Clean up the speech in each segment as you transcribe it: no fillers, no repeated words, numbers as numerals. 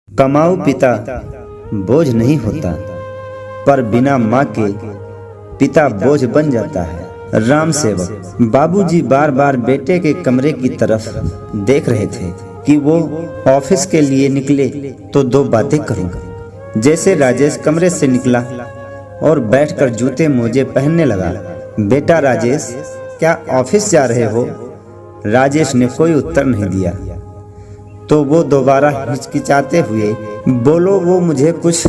कमाऊ पिता बोझ नहीं होता, पर बिना माँ के पिता बोझ बन जाता है। राम सेवक। बाबूजी बार बार बेटे के कमरे की तरफ देख रहे थे कि वो ऑफिस के लिए निकले तो दो बातें करूं। जैसे राजेश कमरे से निकला और बैठकर जूते मोजे पहनने लगा। बेटा राजेश, क्या ऑफिस जा रहे हो? राजेश ने कोई उत्तर नहीं दिया तो वो दोबारा हिचकिचाते हुए बोलो, वो मुझे कुछ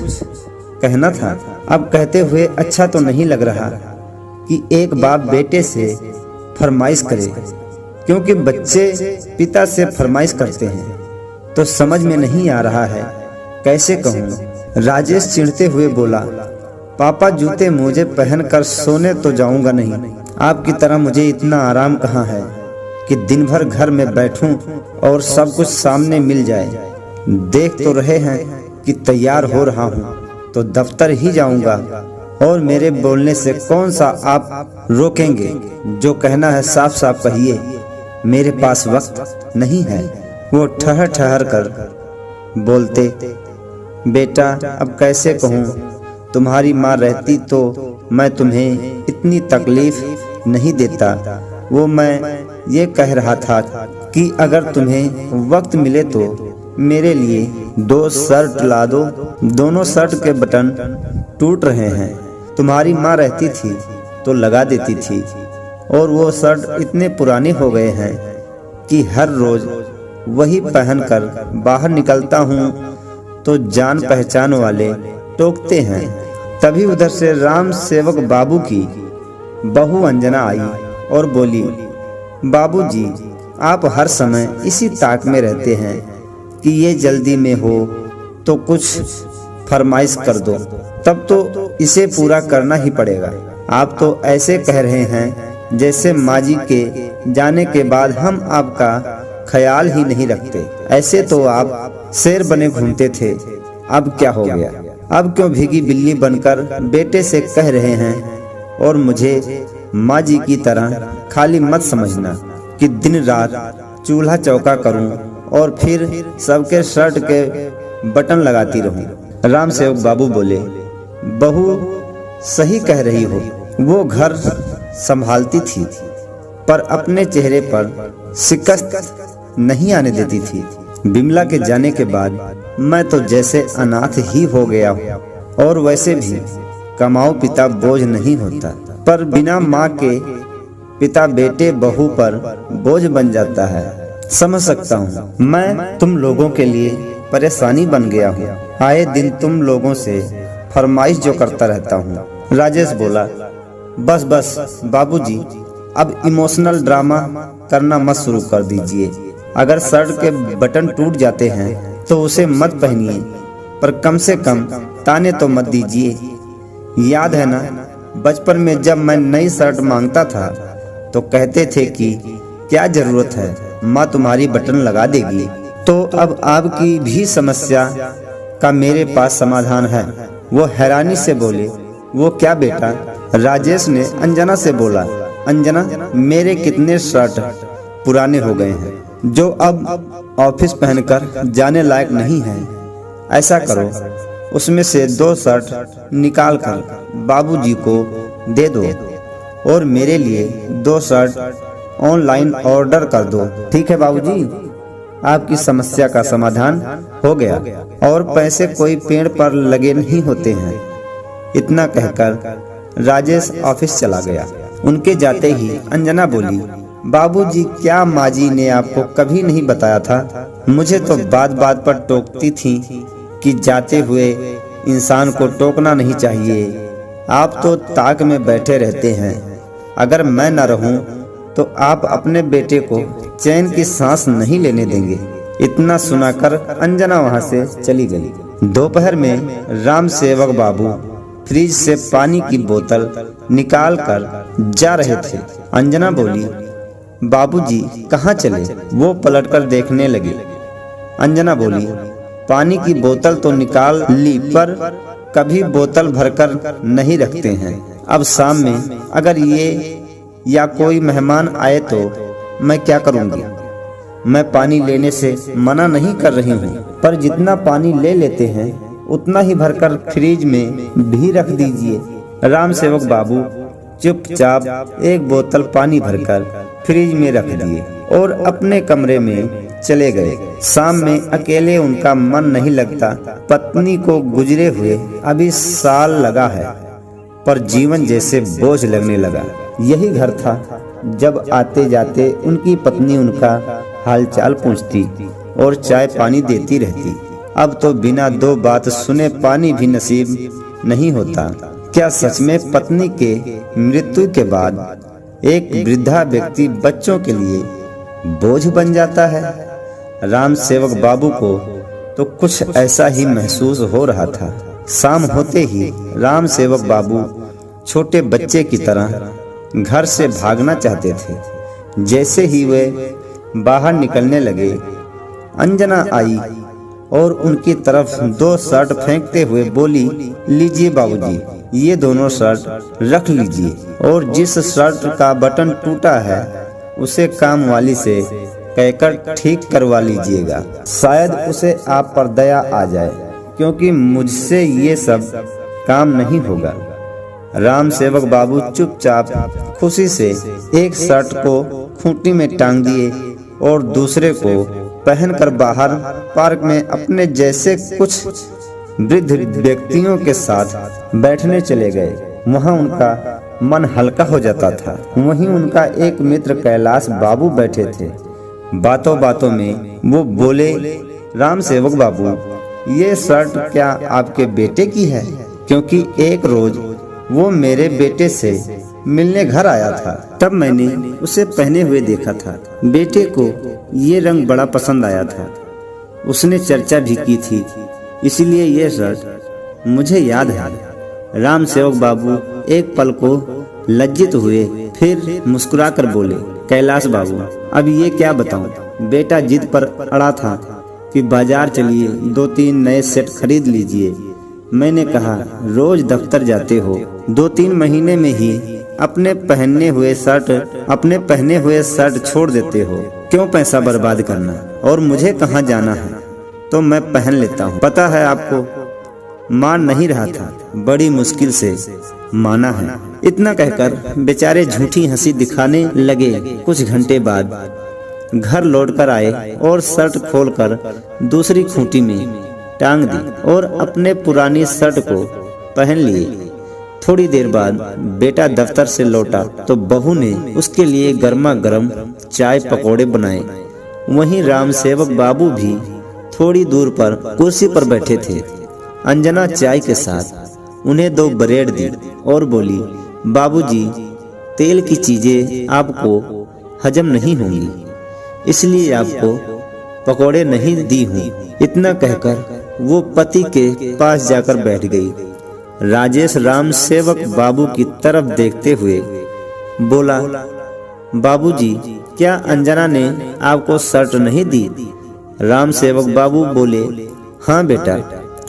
कहना था। अब कहते हुए अच्छा तो नहीं लग रहा कि एक बाप बेटे से फरमाइश करे, क्योंकि बच्चे पिता से फरमाइश करते हैं तो समझ में नहीं आ रहा है कैसे कहूँ। राजेश चिढ़ते हुए बोला, पापा जूते मोजे पहनकर सोने तो जाऊंगा नहीं। आपकी तरह मुझे इतना आराम कहाँ है कि दिन भर घर में बैठूं और सब कुछ सामने मिल जाए। देख तो रहे हैं कि तैयार हो रहा हूं तो दफ्तर ही जाऊंगा और मेरे बोलने से कौन सा आप रोकेंगे। जो कहना है साफ साफ कहिए, मेरे पास वक्त नहीं है। वो ठहर ठहर कर बोलते, बेटा अब कैसे कहूँ, तुम्हारी माँ रहती तो मैं तुम्हें इतनी तकलीफ नहीं देता। वो मैं ये कह रहा था कि अगर तुम्हें वक्त मिले तो मेरे लिए 2 शर्ट ला दो। दोनों शर्ट के बटन टूट रहे हैं। तुम्हारी माँ रहती थी तो लगा देती थी और वो शर्ट इतने पुराने हो गए हैं कि हर रोज वही पहनकर बाहर निकलता हूँ तो जान पहचान वाले टोकते हैं। तभी उधर से राम सेवक बाबू की बहू अंजना आई और बोली, बाबूजी आप हर समय इसी ताक में रहते हैं कि ये जल्दी में हो तो कुछ फरमाइश कर दो, तब तो इसे पूरा करना ही पड़ेगा। आप तो ऐसे कह रहे हैं जैसे माँ जी के जाने के बाद हम आपका ख्याल ही नहीं रखते। ऐसे तो आप शेर बने घूमते थे, अब क्या हो गया? अब क्यों भीगी बिल्ली बनकर बेटे से कह रहे हैं? और मुझे माँ जी की तरह खाली मत समझना कि दिन रात चूल्हा चौका करूं और फिर सबके शर्ट के बटन लगाती रहूं। राम सेवक बाबू बोले, बहू सही कह रही हो। वो घर संभालती थी पर अपने चेहरे पर शिकस्त नहीं आने देती थी। बिमला के जाने के बाद मैं तो जैसे अनाथ ही हो गया हूँ। और वैसे भी कमाऊ पिता बोझ नहीं होता, पर बिना माँ के पिता बेटे बहू पर बोझ बन जाता है। समझ सकता हूँ, मैं तुम लोगों के लिए परेशानी बन गया हूँ। आए दिन तुम लोगों से फरमाइश जो करता रहता हूँ। राजेश बोला, बस बस बाबूजी, अब इमोशनल ड्रामा करना मत शुरू कर दीजिए। अगर शर्ट के बटन टूट जाते हैं तो उसे मत पहनिए, पर कम से कम ताने तो मत दीजिए। याद है ना, बचपन में जब मैं नई शर्ट मांगता था तो कहते थे कि क्या जरूरत है, माँ तुम्हारी बटन लगा देगी। तो अब आपकी भी समस्या का मेरे पास समाधान है। वो हैरानी से बोले, वो क्या बेटा? राजेश ने अंजना से बोला, अंजना मेरे कितने शर्ट पुराने हो गए हैं जो अब ऑफिस पहनकर जाने लायक नहीं है। ऐसा करो, उसमें से 2 शर्ट निकाल कर बाबूजी को दे दो और मेरे लिए 2 शर्ट ऑनलाइन ऑर्डर कर दो। ठीक है बाबूजी, आपकी समस्या का समाधान हो गया और पैसे कोई पेड़ पर लगे नहीं होते हैं। इतना कहकर राजेश ऑफिस चला गया। उनके जाते ही अंजना बोली, बाबूजी क्या माँ जी ने आपको कभी नहीं बताया था? मुझे तो बात बात पर टोकती थी कि जाते हुए इंसान को टोकना नहीं चाहिए। आप तो ताक में बैठे रहते हैं। अगर मैं न रहूं तो आप अपने बेटे को चैन की सांस नहीं लेने देंगे। इतना सुनाकर अंजना वहां से चली गई। दोपहर में राम सेवक बाबू फ्रिज से पानी की बोतल निकाल कर जा रहे थे। अंजना बोली, बाबूजी कहाँ चले? वो पलटकर देखने लगी। अंजना बोली, पानी की बोतल तो निकाल ली, पर कभी बोतल भरकर नहीं रखते हैं। अब शाम में अगर ये या कोई मेहमान आए तो मैं क्या करूंगी? मैं पानी लेने से मना नहीं कर रही हूँ, पर जितना पानी ले लेते हैं उतना ही भरकर फ्रिज में भी रख दीजिए। राम सेवक बाबू चुपचाप एक बोतल पानी भरकर फ्रिज में रख दिए और अपने कमरे में चले गए। शाम में अकेले उनका मन नहीं लगता। पत्नी को गुजरे हुए अभी साल लगा है, पर जीवन जैसे बोझ लगने लगा। यही घर था जब आते जाते उनकी पत्नी उनका हालचाल पूछती और चाय पानी देती रहती। अब तो बिना दो बात सुने पानी भी नसीब नहीं होता। क्या सच में पत्नी के मृत्यु के बाद एक वृद्धा व्यक्ति बच्चों के लिए बोझ बन जाता है? राम सेवक बाबू को तो कुछ ऐसा ही महसूस हो रहा था। शाम होते ही राम सेवक बाबू छोटे बच्चे की तरह घर से भागना चाहते थे। जैसे ही वे बाहर निकलने लगे, अंजना आई और उनकी तरफ 2 शर्ट फेंकते हुए बोली, लीजिए बाबूजी, ये दोनों शर्ट रख लीजिए और जिस शर्ट का बटन टूटा है उसे काम वाली से कहकर ठीक करवा लीजिएगा। शायद उसे आप पर दया आ जाए, क्योंकि मुझसे ये सब काम नहीं होगा। राम सेवक बाबू चुपचाप खुशी से एक शर्ट को खूंटी में टांग दिए और दूसरे को पहनकर बाहर पार्क में अपने जैसे कुछ वृद्ध व्यक्तियों के साथ बैठने चले गए। वहां उनका मन हल्का हो जाता था। वहीं उनका एक मित्र कैलाश बाबू बैठे थे। बातों बातों में वो बोले, राम सेवक बाबू, ये शर्ट क्या आपके बेटे की है? क्योंकि एक रोज वो मेरे बेटे से मिलने घर आया था, तब मैंने उसे पहने हुए देखा था। बेटे को ये रंग बड़ा पसंद आया था। उसने चर्चा भी की थी, इसलिए ये शर्ट मुझे याद है। राम सेवक बाबू एक पल को लज्जित हुए, फिर मुस्कुराकर बोले, कैलाश बाबू, अब ये क्या बताऊं? बेटा जिद पर अड़ा था कि बाजार चलिए 2-3 नए सेट खरीद लीजिए। मैंने कहा, रोज दफ्तर जाते हो, 2-3 महीने में ही अपने पहने हुए शर्ट छोड़ देते हो, क्यों पैसा बर्बाद करना? और मुझे कहाँ जाना है तो मैं पहन लेता हूँ। पता है आपको, मान नहीं रहा था, बड़ी मुश्किल से माना है। इतना कहकर बेचारे झूठी हंसी दिखाने लगे। कुछ घंटे बाद घर लौटकर आए और शर्ट खोलकर दूसरी खूंटी में टांग दी और अपने पुरानी शर्ट को पहन लिए। थोड़ी देर बाद बेटा दफ्तर से लौटा तो बहू ने उसके लिए गर्मा गर्म चाय पकौड़े बनाए। वहीं राम सेवक बाबू भी थोड़ी दूर पर कुर्सी पर बैठे थे। अंजना चाय के साथ उन्हें 2 ब्रेड दी और बोली, बाबूजी, तेल की चीजें आपको हजम नहीं होंगी, इसलिए आपको पकौड़े नहीं दी हूँ। इतना कहकर वो पति के पास जाकर बैठ गई। राजेश राम सेवक बाबू की तरफ देखते हुए बोला, बाबूजी, क्या अंजना ने आपको शर्ट नहीं दी? राम सेवक बाबू बोले, हाँ बेटा,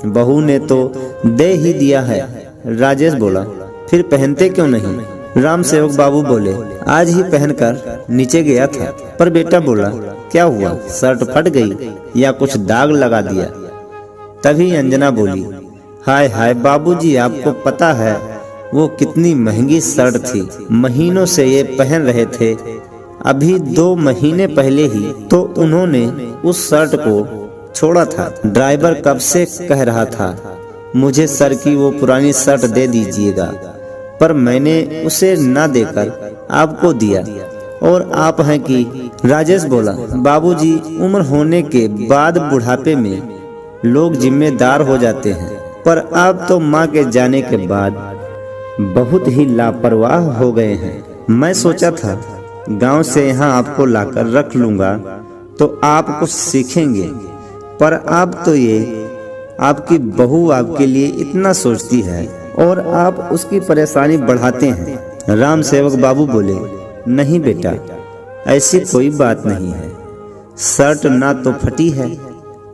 बहू ने तो दे ही दिया है। राजेश बोला, फिर पहनते क्यों नहीं? राम सेवक बाबू बोले, आज ही पहनकर नीचे गया था। पर बेटा बोला, क्या हुआ, शर्ट फट गई या कुछ दाग लगा दिया? तभी अंजना बोली, हाय हाय बाबूजी, आपको पता है वो कितनी महंगी शर्ट थी। महीनों से ये पहन रहे थे। अभी 2 महीने पहले ही तो उन्होंने उस शर्ट को छोड़ा था। ड्राइवर कब से कह रहा था, मुझे सर की वो पुरानी शर्ट दे दीजिएगा, पर मैंने उसे ना देकर आपको दिया। और आप हैं कि? राजेश बोला, बाबूजी, उम्र होने के बाद बुढ़ापे में लोग जिम्मेदार हो जाते हैं, पर आप तो माँ के जाने के बाद बहुत ही लापरवाह हो गए हैं। मैं सोचा था गांव से यहाँ आपको लाकर रख लूंगा तो आप कुछ सीखेंगे, पर आप तो ये आपकी बहू आपके लिए इतना सोचती है और आप उसकी परेशानी बढ़ाते हैं। राम सेवक बाबू बोले, नहीं बेटा, ऐसी कोई बात नहीं है। शर्ट ना तो फटी है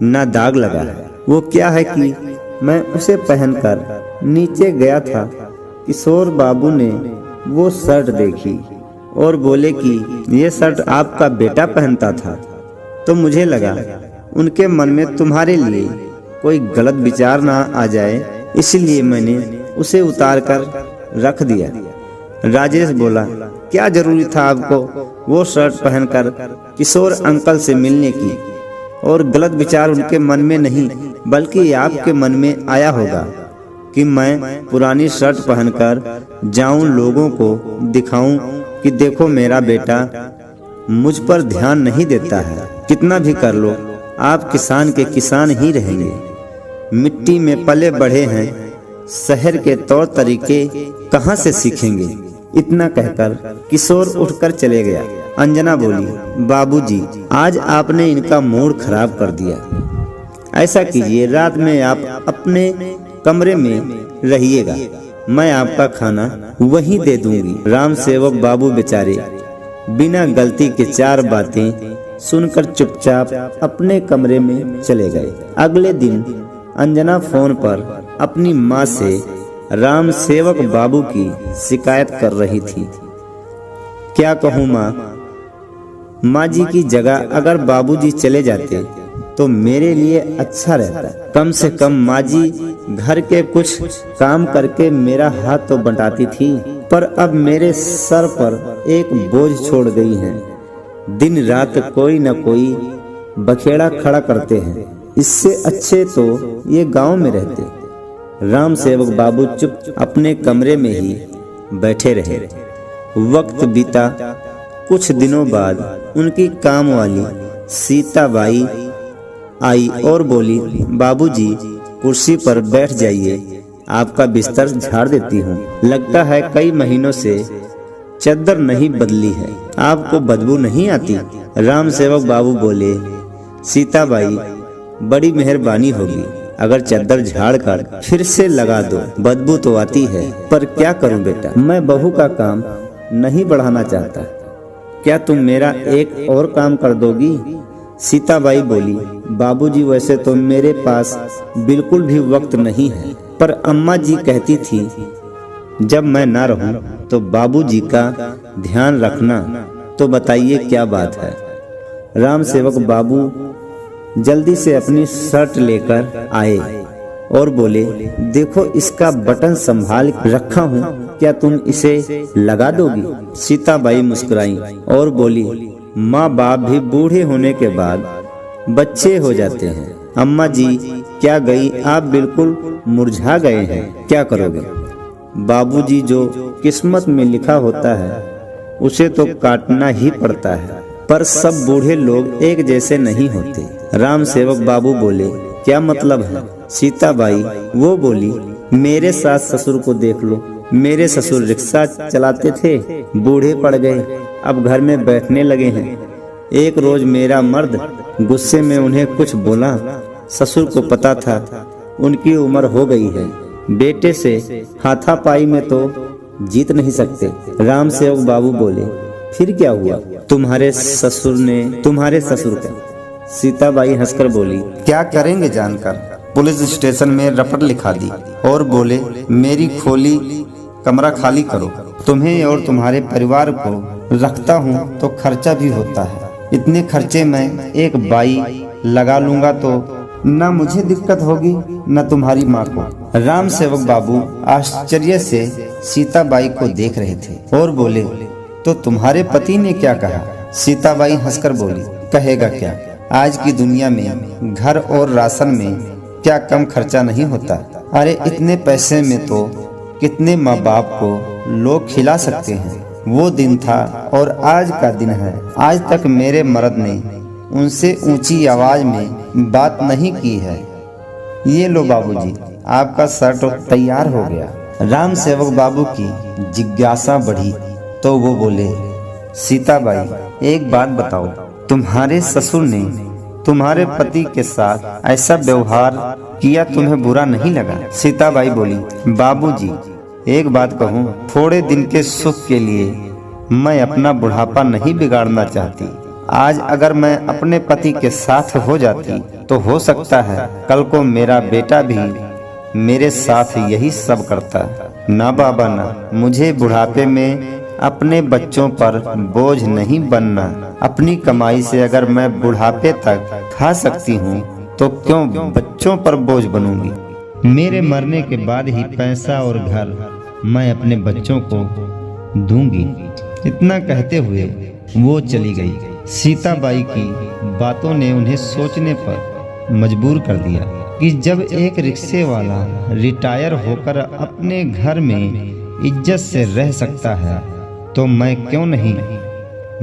ना दाग लगा है। वो क्या है कि मैं उसे पहनकर नीचे गया था, किशोर बाबू ने वो शर्ट देखी और बोले कि ये शर्ट आपका बेटा पहनता था। तो मुझे लगा उनके मन में तुम्हारे लिए कोई गलत विचार ना आ जाए, इसलिए मैंने उसे उतार कर रख दिया। राजेश बोला, क्या जरूरी था आपको वो शर्ट पहनकर किशोर अंकल से मिलने की? और गलत विचार उनके मन में नहीं बल्कि आपके मन में आया होगा कि मैं पुरानी शर्ट पहनकर जाऊं, लोगों को दिखाऊं कि देखो मेरा बेटा मुझ पर ध्यान नहीं देता है। कितना भी कर लो आप किसान के किसान ही रहेंगे, मिट्टी में पले बढ़े हैं, शहर के तौर तरीके कहाँ से सीखेंगे? इतना कहकर किशोर उठकर चले गया। अंजना बोली, बाबूजी आज आपने इनका मूड खराब कर दिया। ऐसा कीजिए, रात में आप अपने कमरे में रहिएगा, मैं आपका खाना वहीं दे दूंगी। राम सेवक बाबू बेचारे बिना गलती के 4 बातें सुनकर चुपचाप अपने कमरे में चले गए। अगले दिन अंजना फोन पर अपनी माँ से राम सेवक बाबू की शिकायत कर रही थी। क्या कहूँ माँ जी की जगह अगर बाबूजी चले जाते तो मेरे लिए अच्छा रहता। कम से कम माँ जी घर के कुछ काम करके मेरा हाथ तो बंटाती थी, पर अब मेरे सर पर एक बोझ छोड़ गई हैं। दिन रात कोई न कोई बखेड़ा खड़ा करते हैं, इससे अच्छे तो ये गांव में रहते। राम सेवक बाबू चुप अपने कमरे में ही बैठे रहे। वक्त बीता। कुछ दिनों बाद उनकी काम वाली सीताबाई आई और बोली, बाबूजी कुर्सी पर बैठ जाइए, आपका बिस्तर झाड़ देती हूँ। लगता है कई महीनों से चद्दर नहीं बदली है, आपको बदबू नहीं आती? राम सेवक बाबू बोले, सीताबाई बड़ी मेहरबानी होगी अगर चद्दर झाड़ कर फिर से लगा दो, बदबू तो आती है, पर क्या करूं बेटा, मैं बहू का काम नहीं बढ़ाना चाहता। क्या तुम मेरा एक और काम कर दोगी? सीताबाई बोली, बाबूजी वैसे तो मेरे पास बिल्कुल भी वक्त नहीं है, पर अम्मा जी कहती थी जब मैं ना रहूं तो बाबूजी का ध्यान रखना, तो बताइए क्या बात है? राम सेवक बाबू जल्दी से अपनी शर्ट लेकर आए और बोले, देखो इसका बटन संभाल रखा हूँ, क्या तुम इसे लगा दोगी? सीताबाई मुस्कुराई और बोली, माँ बाप भी बूढ़े होने के बाद बच्चे हो जाते हैं। अम्मा जी क्या गई, आप बिल्कुल मुरझा गए हैं, क्या करोगे? बाबूजी जो किस्मत में लिखा होता है उसे तो काटना ही पड़ता है, पर सब बूढ़े लोग एक जैसे नहीं होते। राम सेवक बाबू बोले, क्या मतलब है? सीताबाई वो बोली, मेरे सास ससुर को देख लो, मेरे ससुर रिक्शा चलाते थे, बूढ़े पड़ गए, अब घर में बैठने लगे हैं। एक रोज मेरा मर्द गुस्से में उन्हें कुछ बोला, ससुर को पता था उनकी उम्र हो गई है, बेटे से हाथापाई में तो जीत नहीं सकते। राम सेवक बाबू बोले, फिर क्या हुआ? तुम्हारे ससुर का? सीताबाई हंसकर बोली, क्या करेंगे जानकर? पुलिस स्टेशन में रपट लिखा दी और बोले, मेरी खोली कमरा खाली करो, तुम्हें और तुम्हारे परिवार को रखता हूँ तो खर्चा भी होता है, इतने खर्चे में एक बाई लगा लूंगा तो न मुझे दिक्कत होगी न तुम्हारी माँ को। राम सेवक बाबू आश्चर्य से सीताबाई को देख रहे थे और बोले, तो तुम्हारे पति ने क्या कहा? सीताबाई हंसकर बोली, कहेगा क्या, आज की दुनिया में घर और राशन में क्या कम खर्चा नहीं होता? अरे इतने पैसे में तो कितने माँ बाप को लोग खिला सकते हैं। वो दिन था और आज का दिन है। आज तक मेरे मर्द ने उनसे ऊंची आवाज में बात नहीं की है। ये लो बाबूजी, आपका शर्ट तैयार हो गया। राम सेवक बाबू की जिज्ञासा बढ़ी तो वो बोले, सीताबाई एक बात बताओ, तुम्हारे ससुर ने तुम्हारे पति के साथ ऐसा व्यवहार किया, तुम्हें बुरा नहीं लगा? सीताबाई बोली, बाबूजी एक बात कहूँ, थोड़े दिन के सुख के लिए मैं अपना बुढ़ापा नहीं बिगाड़ना चाहती। आज अगर मैं अपने पति के साथ हो जाती तो हो सकता है कल को मेरा बेटा भी मेरे साथ यही सब करता। ना बाबा ना, मुझे बुढ़ापे में अपने बच्चों पर बोझ नहीं बनना। अपनी कमाई से अगर मैं बुढ़ापे तक खा सकती हूँ तो क्यों बच्चों पर बोझ बनूंगी। मेरे मरने के बाद ही पैसा और घर मैं अपने बच्चों को दूंगी। इतना कहते हुए वो चली गई। सीताबाई की बातों ने उन्हें सोचने पर मजबूर कर दिया कि जब एक रिक्शे वाला रिटायर होकर अपने घर में इज्जत से रह सकता है तो मैं क्यों नहीं।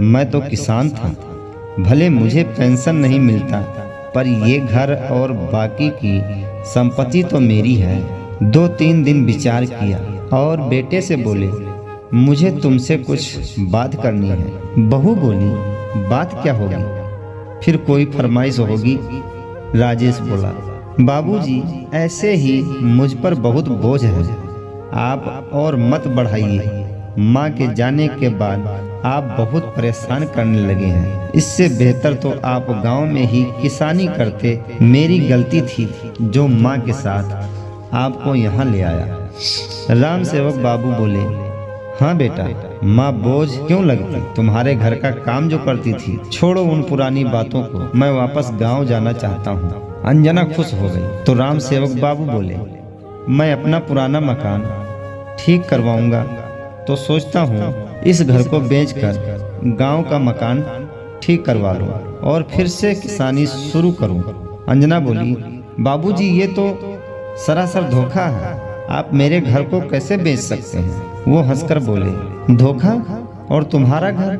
मैं तो किसान था, भले मुझे पेंशन नहीं मिलता, पर ये घर और बाकी की संपत्ति तो मेरी है। 2-3 दिन विचार किया और बेटे से बोले, मुझे तुमसे कुछ बात करनी है। बहू बोली, बात क्या होगी, फिर कोई फरमाइश होगी। राजेश बोला, बाबूजी ऐसे ही मुझ पर बहुत बोझ है, आप और मत बढ़ाइए। माँ के जाने के बाद आप बहुत परेशान करने लगे हैं। इससे बेहतर तो आप गांव में ही किसानी करते। मेरी गलती थी जो माँ के साथ आपको यहाँ ले आया। राम सेवक बाबू बोले, हाँ बेटा, माँ बोझ क्यों लगती, तुम्हारे घर का काम जो करती थी। छोड़ो उन पुरानी बातों को, मैं वापस गांव जाना चाहता हूँ। अंजना खुश हो गई तो राम सेवक बाबू बोले, मैं अपना पुराना मकान ठीक करवाऊंगा तो सोचता हूँ इस घर को बेचकर गांव का मकान ठीक करवा लूं और फिर से किसानी शुरू करूं। अंजना बोली, बाबूजी ये तो सरासर धोखा है, आप मेरे घर को कैसे बेच सकते हैं। वो हंसकर बोले, धोखा और तुम्हारा घर,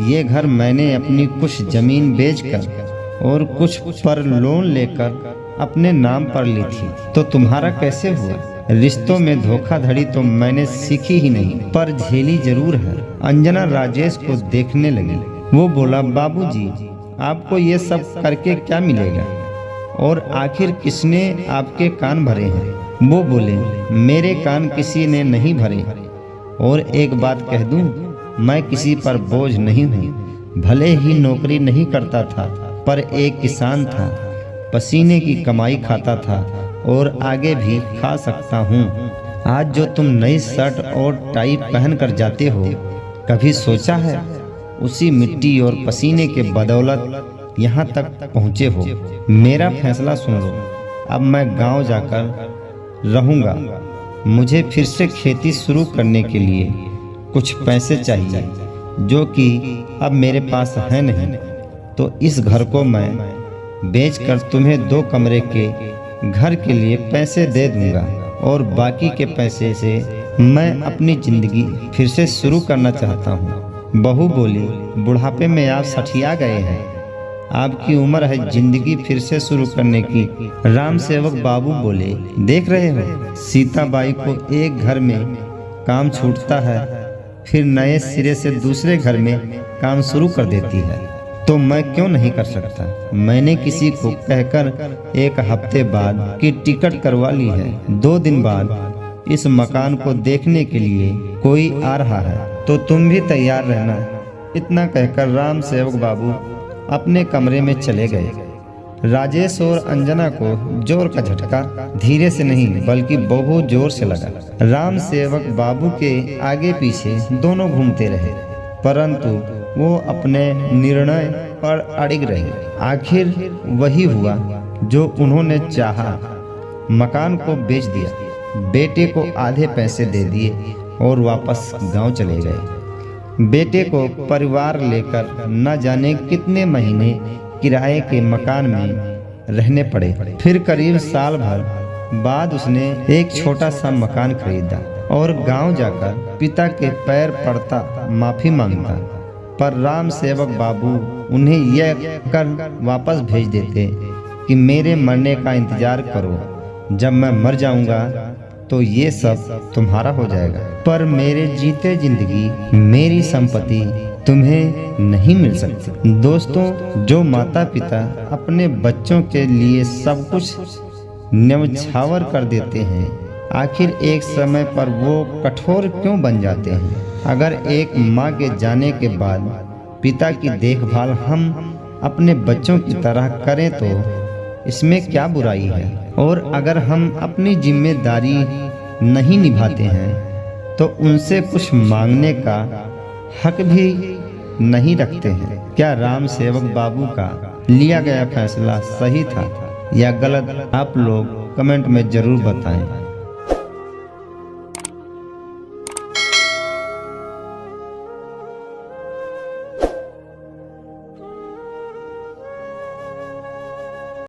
ये घर मैंने अपनी कुछ जमीन बेचकर और कुछ पर लोन लेकर अपने नाम पर ली थी, तो तुम्हारा कैसे हुआ। रिश्तों में धोखाधड़ी तो मैंने सीखी ही नहीं, पर झेली जरूर है। अंजना राजेश को देखने लगी। वो बोला, बाबूजी आपको ये सब करके क्या मिलेगा और आखिर किसने आपके कान भरे हैं। वो बोले, मेरे कान किसी ने नहीं भरे। और एक बात कह दूं, मैं किसी पर बोझ नहीं हूँ। भले ही नौकरी नहीं करता था, पर एक किसान था, पसीने की कमाई खाता था और आगे भी खा सकता हूँ। आज जो तुम नई शर्ट और टाई पहन कर जाते हो, कभी सोचा है उसी मिट्टी और पसीने के बदौलत यहाँ तक पहुँचे हो। मेरा फैसला सुन लो, अब मैं गांव जाकर रहूँगा। मुझे फिर से खेती शुरू करने के लिए कुछ पैसे चाहिए जो कि अब मेरे पास है नहीं, तो इस घर को मैं बेचकर तुम्हें 2 कमरे के घर के लिए पैसे दे दूंगा और बाकी के पैसे से मैं अपनी जिंदगी फिर से शुरू करना चाहता हूँ। बहू बोली, बुढ़ापे में आप सठिया गए हैं, आपकी उम्र है जिंदगी फिर से शुरू करने की। राम सेवक बाबू बोले, देख रहे हो, सीताबाई को एक घर में काम छूटता है, फिर नए सिरे से दूसरे घर में काम शुरू कर देती है, तो मैं क्यों नहीं कर सकता। मैंने किसी को कहकर 1 हफ्ते बाद की टिकट करवा ली है। 2 दिन बाद इस मकान को देखने के लिए कोई आ रहा है, तो तुम भी तैयार रहना। इतना कहकर राम सेवक बाबू अपने कमरे में चले गए। राजेश और अंजना को जोर का झटका धीरे से नहीं बल्कि बहुत जोर से लगा। राम सेवक बाबू के आगे पीछे दोनों घूमते रहे, परंतु वो अपने निर्णय पर अड़िग रहे। आखिर वही हुआ जो उन्होंने चाहा। मकान को बेच दिया, बेटे को आधे पैसे दे दिए और वापस गांव चले गए। बेटे को परिवार लेकर न जाने कितने महीने किराए के मकान में रहने पड़े। फिर करीब साल भर बाद उसने एक छोटा सा मकान खरीदा और गांव जाकर पिता के पैर पड़ता माफी मांगता, पर राम सेवक बाबू उन्हें यह कर वापस भेज देते कि मेरे मरने का इंतजार करो, जब मैं मर जाऊंगा तो ये सब तुम्हारा हो जाएगा, पर मेरे जीते जिंदगी मेरी संपत्ति तुम्हें नहीं मिल सकती। दोस्तों, जो माता पिता अपने बच्चों के लिए सब कुछ न्यौछावर कर देते हैं, आखिर एक समय पर वो कठोर क्यों बन जाते हैं। अगर एक माँ के जाने के बाद पिता की देखभाल हम अपने बच्चों की तरह करें तो इसमें क्या बुराई है। और अगर हम अपनी जिम्मेदारी नहीं निभाते हैं तो उनसे कुछ मांगने का हक भी नहीं रखते हैं। क्या राम सेवक बाबू का लिया गया फैसला सही था या गलत? आप लोग कमेंट में जरूर बताएं।